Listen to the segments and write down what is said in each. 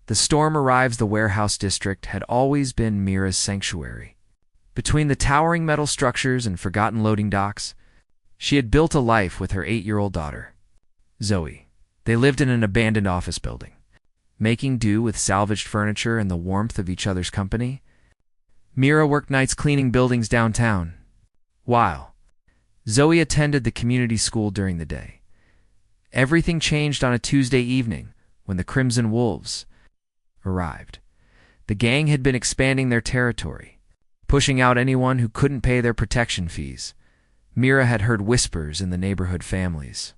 The storm arrives. The warehouse district had always been Mira's sanctuary. Between the towering metal structures and forgotten loading docks, she had built a life with her 8-year-old daughter, Zoe. They lived in an abandoned office building, making do with salvaged furniture and the warmth of each other's company. Mira worked nights cleaning buildings downtown, while Zoe attended the community school during the day. Everything changed on a Tuesday evening when the Crimson Wolves arrived. The gang had been expanding their territory, pushing out anyone who couldn't pay their protection fees. Mira had heard whispers in the neighborhood families.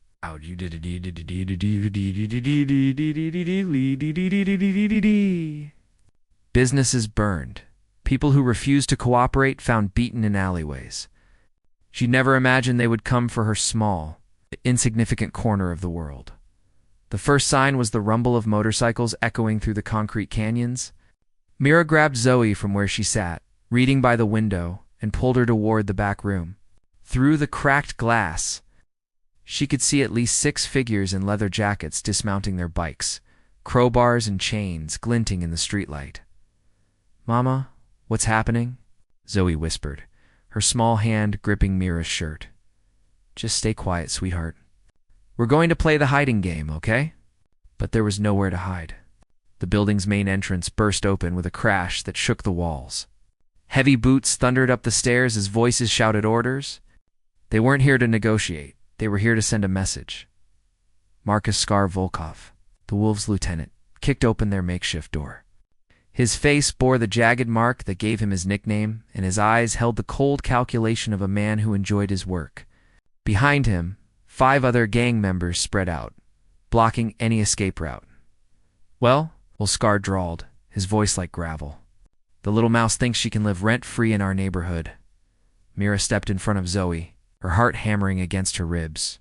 Businesses burned. People who refused to cooperate found beaten in alleyways. She never imagined they would come for her small, insignificant corner of the world. The first sign was the rumble of motorcycles echoing through the concrete canyons. Mira grabbed Zoe from where she sat, reading by the window, and pulled her toward the back room. Through the cracked glass, she could see at least 6 figures in leather jackets dismounting their bikes, crowbars and chains glinting in the streetlight. "Mama, what's happening?" Zoe whispered, her small hand gripping Mira's shirt. "Just stay quiet, sweetheart. We're going to play the hiding game, okay?" But there was nowhere to hide. The building's main entrance burst open with a crash that shook the walls. Heavy boots thundered up the stairs as voices shouted orders. They weren't here to negotiate. They were here to send a message. Marcus Scar Volkov, the Wolves' lieutenant, kicked open their makeshift door. His face bore the jagged mark that gave him his nickname, and his eyes held the cold calculation of a man who enjoyed his work. Behind him, 5 other gang members spread out, blocking any escape route. Well, Scar drawled, his voice like gravel. "The little mouse thinks she can live rent-free in our neighborhood." Mira stepped in front of Zoe, her heart hammering against her ribs.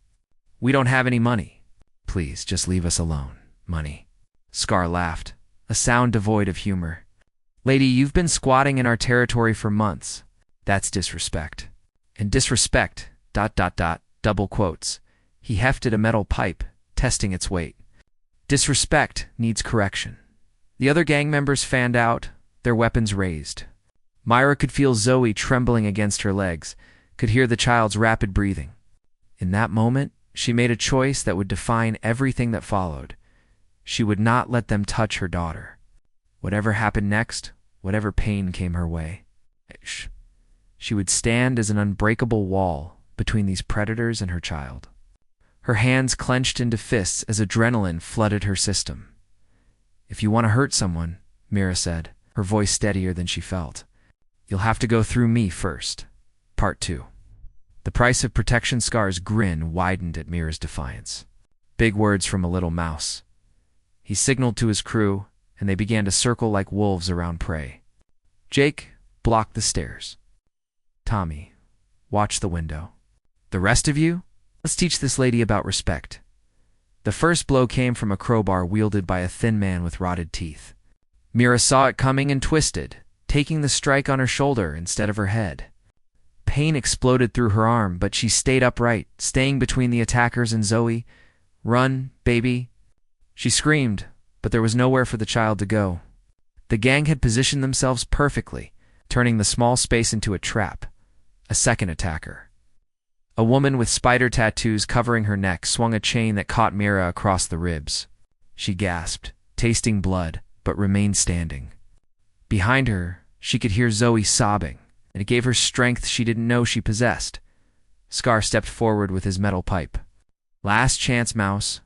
"We don't have any money. Please, just leave us alone. Money." Scar laughed, a sound devoid of humor. "Lady, you've been squatting in our territory for months. That's disrespect. And disrespect, ... double quotes. He hefted a metal pipe, testing its weight. Disrespect needs correction." The other gang members fanned out, their weapons raised. Myra could feel Zoe trembling against her legs, could hear the child's rapid breathing. In that moment, she made a choice that would define everything that followed. She would not let them touch her daughter. Whatever happened next, whatever pain came her way, she would stand as an unbreakable wall between these predators and her child. Her hands clenched into fists as adrenaline flooded her system. "If you want to hurt someone," Mira said, her voice steadier than she felt, "you'll have to go through me first." Part 2. The price of protection. Scar's grin widened at Mira's defiance. Big words from a little mouse. He signaled to his crew, and they began to circle like wolves around prey. Jake blocked the stairs. Tommy, watch the window. The rest of you, let's teach this lady about respect. The first blow came from a crowbar wielded by a thin man with rotted teeth. Mira saw it coming and twisted, taking the strike on her shoulder instead of her head. Pain exploded through her arm, but she stayed upright, staying between the attackers and Zoe. "Run, baby." She screamed, but there was nowhere for the child to go. The gang had positioned themselves perfectly, turning the small space into a trap. A second attacker. A woman with spider tattoos covering her neck swung a chain that caught Mira across the ribs. She gasped, tasting blood, but remained standing. Behind her, she could hear Zoe sobbing, and it gave her strength she didn't know she possessed. Scar stepped forward with his metal pipe. "Last chance, mouse.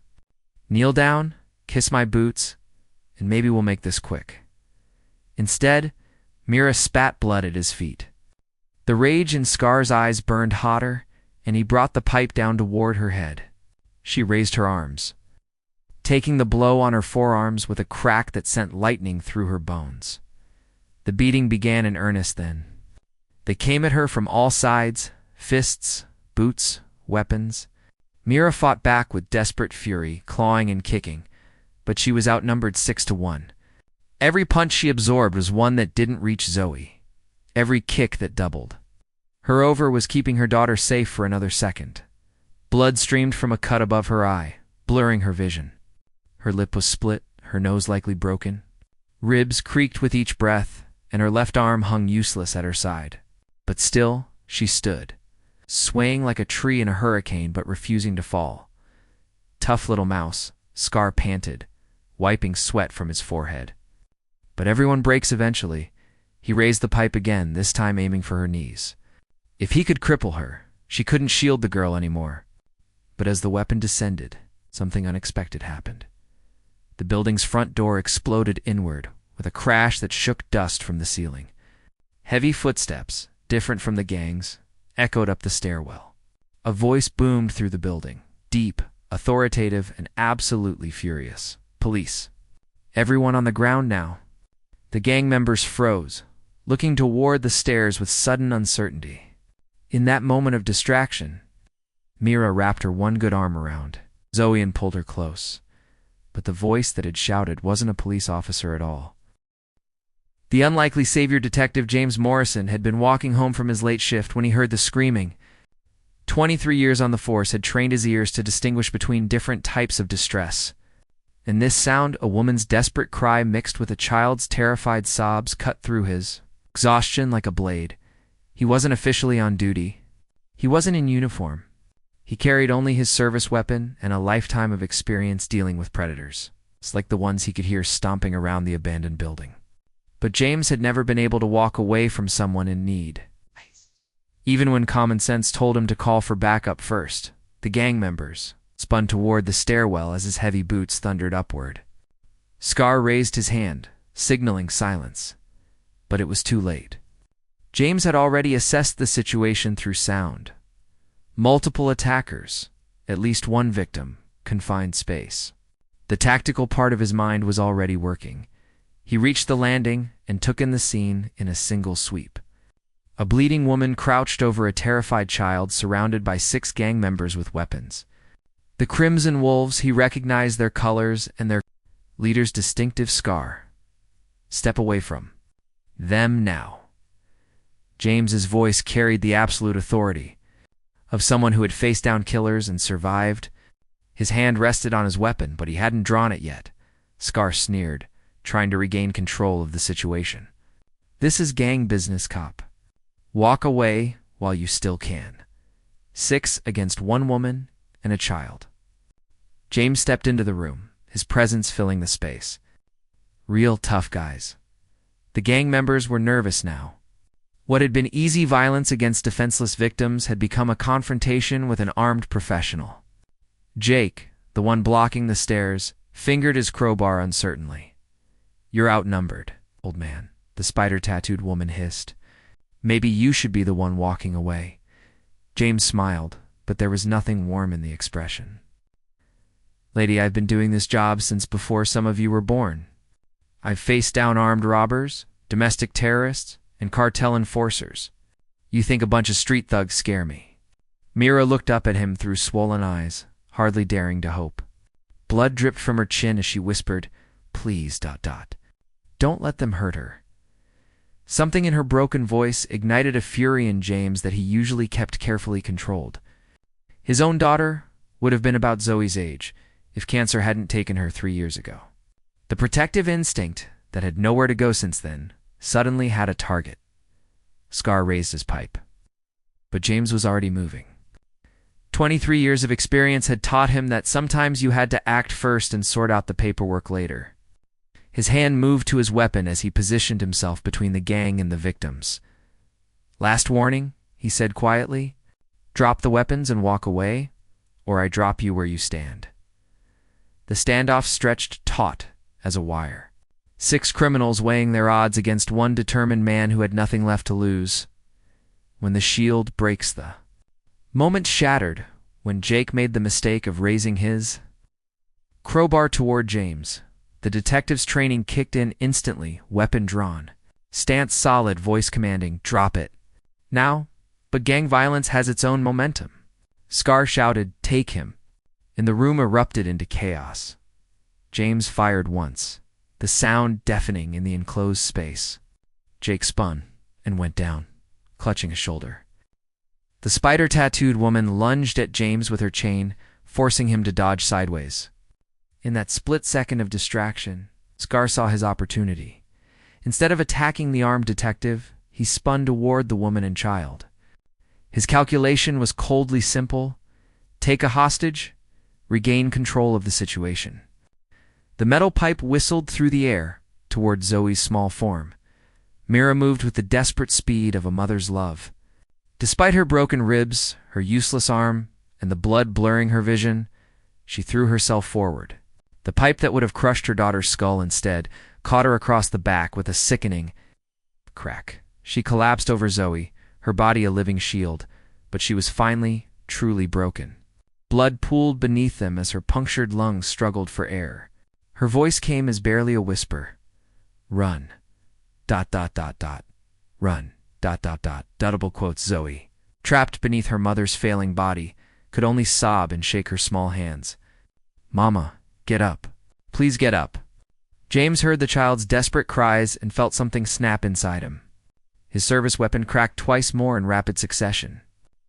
Kneel down, kiss my boots, and maybe we'll make this quick." Instead, Mira spat blood at his feet. The rage in Scar's eyes burned hotter, and he brought the pipe down toward her head. She raised her arms, taking the blow on her forearms with a crack that sent lightning through her bones. The beating began in earnest then. They came at her from all sides, fists, boots, weapons. Mira fought back with desperate fury, clawing and kicking, but she was outnumbered 6-1. Every punch she absorbed was one that didn't reach Zoe. Every kick that doubled. Her over was keeping her daughter safe for another second. Blood streamed from a cut above her eye, blurring her vision. Her lip was split, her nose likely broken, Ribs creaked with each breath, and her left arm hung useless at her side. But still, she stood, swaying like a tree in a hurricane but refusing to fall. Tough little mouse, Scar panted, wiping sweat from his forehead. But everyone breaks eventually. He raised the pipe again, this time aiming for her knees. If he could cripple her, she couldn't shield the girl anymore. But as the weapon descended, something unexpected happened. The building's front door exploded inward, with a crash that shook dust from the ceiling. Heavy footsteps, different from the gang's, echoed up the stairwell. A voice boomed through the building, deep, authoritative, and absolutely furious. Police. Everyone on the ground now. The gang members froze, looking toward the stairs with sudden uncertainty. In that moment of distraction, Mira wrapped her one good arm around Zoe and pulled her close. But the voice that had shouted wasn't a police officer at all. The unlikely savior detective James Morrison had been walking home from his late shift when he heard the screaming. 23 years on the force had trained his ears to distinguish between different types of distress. And this sound, a woman's desperate cry mixed with a child's terrified sobs, cut through his exhaustion like a blade. He wasn't officially on duty. He wasn't in uniform. He carried only his service weapon and a lifetime of experience dealing with predators. It's like the ones he could hear stomping around the abandoned building. But James had never been able to walk away from someone in need. Even when common sense told him to call for backup first, the gang members spun toward the stairwell as his heavy boots thundered upward. Scar raised his hand, signaling silence. But it was too late. James had already assessed the situation through sound. Multiple attackers, at least one victim, confined space. The tactical part of his mind was already working. He reached the landing and took in the scene in a single sweep. A bleeding woman crouched over a terrified child surrounded by 6 gang members with weapons. The Crimson Wolves, he recognized their colors and their leader's distinctive scar. Step away from them now. James's voice carried the absolute authority of someone who had faced down killers and survived. His hand rested on his weapon, but he hadn't drawn it yet. Scar sneered, trying to regain control of the situation. This is gang business, cop. Walk away while you still can. 6 against 1 woman and a child. James stepped into the room, his presence filling the space. Real tough guys. The gang members were nervous now. What had been easy violence against defenseless victims had become a confrontation with an armed professional. Jake, the one blocking the stairs, fingered his crowbar uncertainly. You're outnumbered, old man, the spider-tattooed woman hissed. Maybe you should be the one walking away. James smiled, but there was nothing warm in the expression. Lady, I've been doing this job since before some of you were born. I've faced down armed robbers, domestic terrorists, and cartel enforcers. You think a bunch of street thugs scare me? Mira looked up at him through swollen eyes, hardly daring to hope. Blood dripped from her chin as she whispered, Please, ... Don't let them hurt her. Something in her broken voice ignited a fury in James that he usually kept carefully controlled. His own daughter would have been about Zoe's age, if cancer hadn't taken her 3 years ago. The protective instinct that had nowhere to go since then suddenly had a target. Scar raised his pipe. But James was already moving. 23 years of experience had taught him that sometimes you had to act first and sort out the paperwork later. His hand moved to his weapon as he positioned himself between the gang and the victims. Last warning, he said quietly. Drop the weapons and walk away, or I drop you where you stand. The standoff stretched taut as a wire. 6 criminals weighing their odds against one determined man who had nothing left to lose. When the shield breaks, the moment shattered when Jake made the mistake of raising his crowbar toward James. The detective's training kicked in instantly, weapon drawn. Stance solid, voice commanding, drop it. Now, but gang violence has its own momentum. Scar shouted, take him. And the room erupted into chaos. James fired once, the sound deafening in the enclosed space. Jake spun and went down, clutching a shoulder. The spider-tattooed woman lunged at James with her chain, forcing him to dodge sideways. In that split second of distraction, Scar saw his opportunity. Instead of attacking the armed detective, he spun toward the woman and child. His calculation was coldly simple: take a hostage, regain control of the situation. The metal pipe whistled through the air toward Zoe's small form. Mira moved with the desperate speed of a mother's love. Despite her broken ribs, her useless arm, and the blood blurring her vision, she threw herself forward. The pipe that would have crushed her daughter's skull instead caught her across the back with a sickening crack. She collapsed over Zoe, her body a living shield, but she was finally, truly broken. Blood pooled beneath them as her punctured lungs struggled for air. Her voice came as barely a whisper. Run. ... Run. ... Double quotes Zoe, trapped beneath her mother's failing body, could only sob and shake her small hands. Mama, get up. Please get up. James heard the child's desperate cries and felt something snap inside him. His service weapon cracked twice more in rapid succession.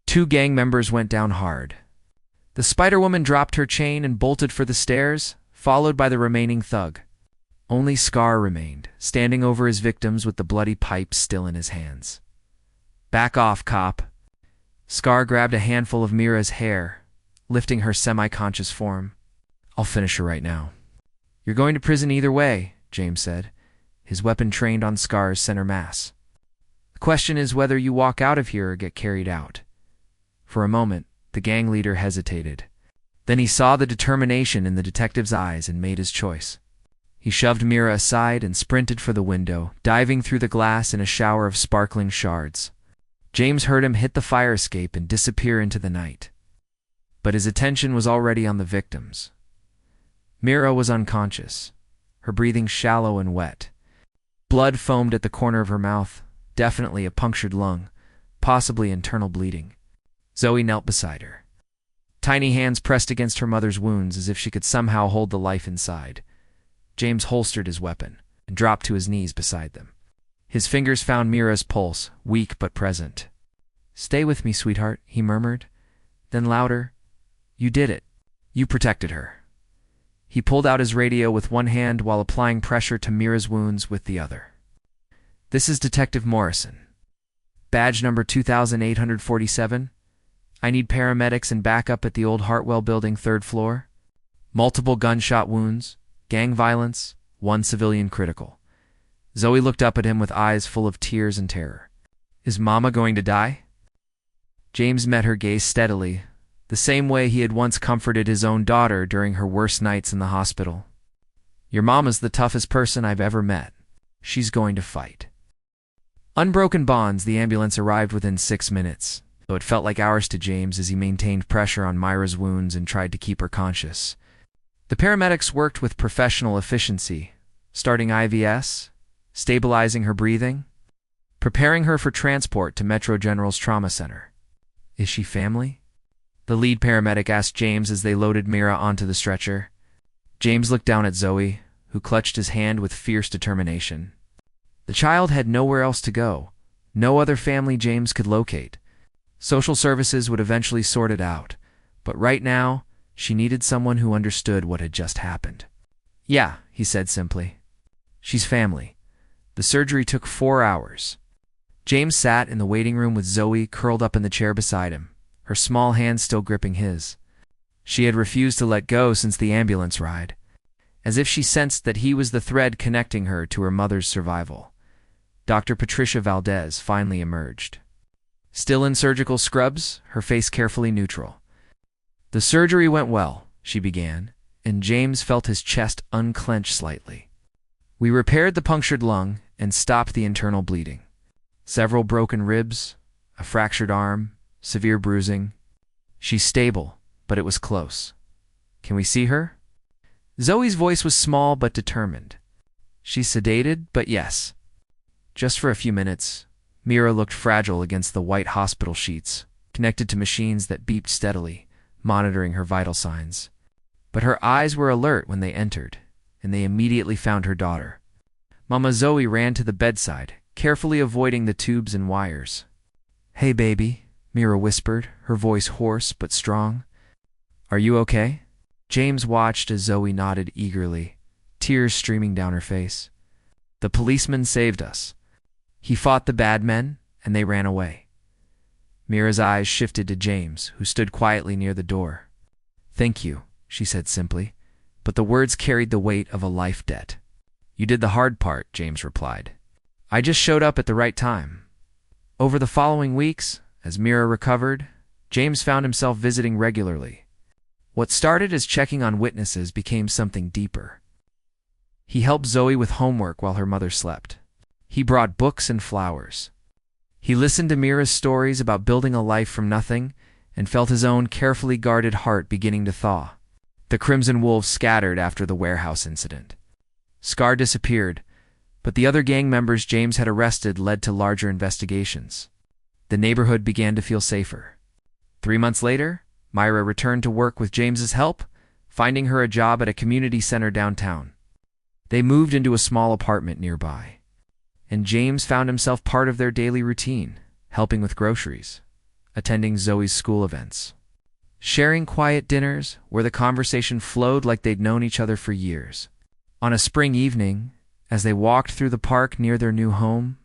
2 gang members went down hard. The Spider-Woman dropped her chain and bolted for the stairs, followed by the remaining thug. Only Scar remained, standing over his victims with the bloody pipe still in his hands. Back off, cop. Scar grabbed a handful of Mira's hair, lifting her semi-conscious form. I'll finish her right now. You're going to prison either way, James said, his weapon trained on Scar's center mass. The question is whether you walk out of here or get carried out. For a moment, the gang leader hesitated. Then he saw the determination in the detective's eyes and made his choice. He shoved Mira aside and sprinted for the window, diving through the glass in a shower of sparkling shards. James heard him hit the fire escape and disappear into the night. But his attention was already on the victims. Mira was unconscious, her breathing shallow and wet. Blood foamed at the corner of her mouth, definitely a punctured lung, possibly internal bleeding. Zoe knelt beside her. Tiny hands pressed against her mother's wounds as if she could somehow hold the life inside. James holstered his weapon and dropped to his knees beside them. His fingers found Mira's pulse, weak but present. Stay with me, sweetheart, he murmured. Then louder, you did it. You protected her. He pulled out his radio with one hand while applying pressure to Mira's wounds with the other. This is Detective Morrison. Badge number 2847. I need paramedics and backup at the old Hartwell building, 3rd floor. Multiple gunshot wounds, gang violence, 1 civilian critical. Zoe looked up at him with eyes full of tears and terror. Is Mama going to die? James met her gaze steadily, the same way he had once comforted his own daughter during her worst nights in the hospital. Your Mama's the toughest person I've ever met. She's going to fight. Unbroken bonds, the ambulance arrived within 6 minutes, though it felt like hours to James as he maintained pressure on Myra's wounds and tried to keep her conscious. The paramedics worked with professional efficiency, starting IVS, stabilizing her breathing, preparing her for transport to Metro General's trauma center. Is she family? The lead paramedic asked James as they loaded Mira onto the stretcher. James looked down at Zoe, who clutched his hand with fierce determination. The child had nowhere else to go, no other family James could locate. Social services would eventually sort it out, but right now, she needed someone who understood what had just happened. Yeah, he said simply. She's family. The surgery took 4 hours. James sat in the waiting room with Zoe curled up in the chair beside him, her small hand still gripping his. She had refused to let go since the ambulance ride, as if she sensed that he was the thread connecting her to her mother's survival. Dr. Patricia Valdez finally emerged. Still in surgical scrubs, her face carefully neutral. The surgery went well, she began, and James felt his chest unclench slightly. We repaired the punctured lung and stopped the internal bleeding. Several broken ribs, a fractured arm, severe bruising. She's stable, but it was close. Can we see her? Zoe's voice was small but determined. She's sedated, but yes. Just for a few minutes, Mira looked fragile against the white hospital sheets, connected to machines that beeped steadily, monitoring her vital signs. But her eyes were alert when they entered, and they immediately found her daughter. Mama Zoe ran to the bedside, carefully avoiding the tubes and wires. Hey, baby, Mira whispered, her voice hoarse but strong. Are you okay? James watched as Zoe nodded eagerly, tears streaming down her face. The policeman saved us. He fought the bad men, and they ran away. Mira's eyes shifted to James, who stood quietly near the door. Thank you, she said simply, but the words carried the weight of a life debt. You did the hard part, James replied. I just showed up at the right time. Over the following weeks, as Mira recovered, James found himself visiting regularly. What started as checking on witnesses became something deeper. He helped Zoe with homework while her mother slept. He brought books and flowers. He listened to Mira's stories about building a life from nothing and felt his own carefully guarded heart beginning to thaw. The Crimson Wolves scattered after the warehouse incident. Scar disappeared, but the other gang members James had arrested led to larger investigations. The neighborhood began to feel safer. 3 months later, Myra returned to work with James's help, finding her a job at a community center downtown. They moved into a small apartment nearby, and James found himself part of their daily routine, helping with groceries, attending Zoe's school events, sharing quiet dinners where the conversation flowed like they'd known each other for years. On a spring evening, as they walked through the park near their new home,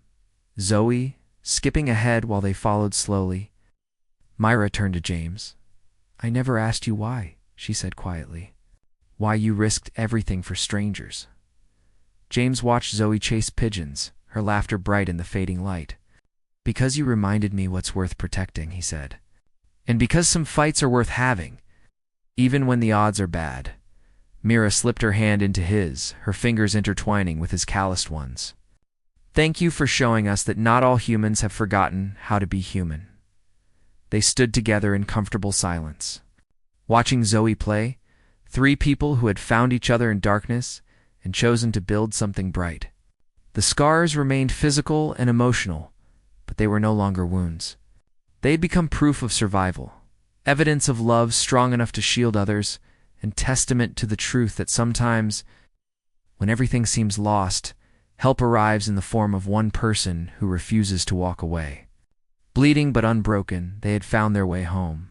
Zoe, skipping ahead while they followed slowly, Myra turned to James. I never asked you why, she said quietly. Why you risked everything for strangers. James watched Zoe chase pigeons, her laughter bright in the fading light. Because you reminded me what's worth protecting, he said. And because some fights are worth having, even when the odds are bad. Mira slipped her hand into his, her fingers intertwining with his calloused ones. Thank you for showing us that not all humans have forgotten how to be human. They stood together in comfortable silence. Watching Zoe play, 3 people who had found each other in darkness and chosen to build something bright. The scars remained physical and emotional, but they were no longer wounds. They had become proof of survival, evidence of love strong enough to shield others, and testament to the truth that sometimes, when everything seems lost, help arrives in the form of one person who refuses to walk away. Bleeding but unbroken, they had found their way home.